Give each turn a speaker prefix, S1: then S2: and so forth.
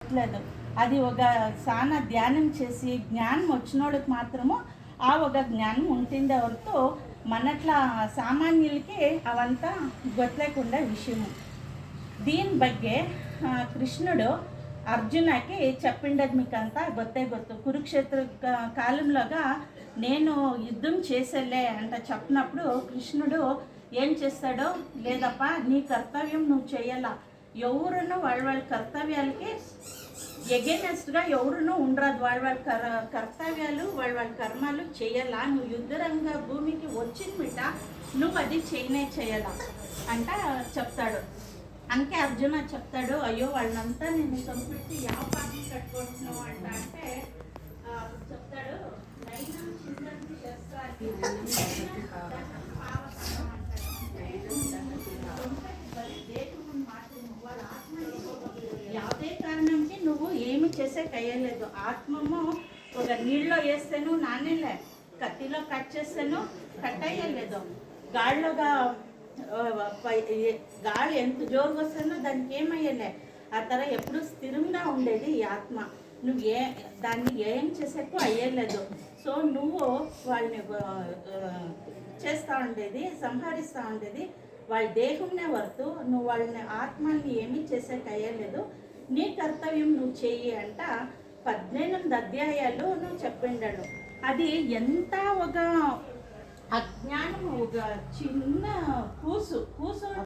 S1: గుర్తులేదు. అది ఒక సానా ధ్యానం చేసి జ్ఞానం వచ్చినోళ్ళకి మాత్రము ఆ ఒక జ్ఞానం ఉంటుంది ಹೊರತು మనట్లా సామాన్యులకి అవంతా ಗೊತ್ತలేకుండా విషయము. దీని ಬಗ್ಗೆ కృష్ణుడు అర్జునకి చెప్పిండది మీకు అంతా ಗೊತ್ತು. కురుక్షేత్ర కాలంలోగా నేను యుద్ధం చేసేలే అంట చెప్పినప్పుడు కృష్ణుడు ఏం చేస్తాడో, లేదప్ప నీ కర్తవ్యం నువ్వు చేయాలా, ఎవరును వాళ్ళ కర్తవ్యాలకి ఎగెనెస్ట్గా ఎవరునూ ఉండరాదు. వాళ్ళ కర్తవ్యాలు వాళ్ళ కర్మాలు చేయాలా. నువ్వు యుద్ధరంగ భూమికి వచ్చిన బిడ్డ నువ్వు అది చేయాలా అంట చెప్తాడు. అందుకే అర్జున చెప్తాడు, అయ్యో వాళ్ళంతా నేను చంపెట్టి ಯಾವ పార్టీ కట్టుకుంటున్నావు అంట అంటే చెప్తాడు, ಯಾವುದೇ కారణంకి నువ్వు ఏమి చేసే కయ్యలేదు. ఆత్మము ఒక నీళ్ళలో వేస్తేను నానేలే, కత్తిలో కట్ చేస్తేను కట్ అయ్యలేదు, గాడిలోగా గాలి ఎంత జోరుగా వస్తుందో దానికి ఏమయ్యలే. ఆ తర ఎప్పుడు స్థిరంగా ఉండేది ఈ ఆత్మ. నువ్వు దాన్ని ఏం చేసేకు అయ్యలేదు. సో నువ్వు వాళ్ళని చేస్తూ ఉండేది, సంహరిస్తూ ఉండేది వాళ్ళ దేహంనే వరకు. నువ్వు వాళ్ళని ఆత్మని ఏమీ చేసేకు అయ్యలేదు. నీ కర్తవ్యం నువ్వు చెయ్యి అంట 18 అధ్యాయాలు నువ్వు చెప్పిండాడు. అది ఎంత ఒక అజ్ఞానం, ఒక చిన్న కూసు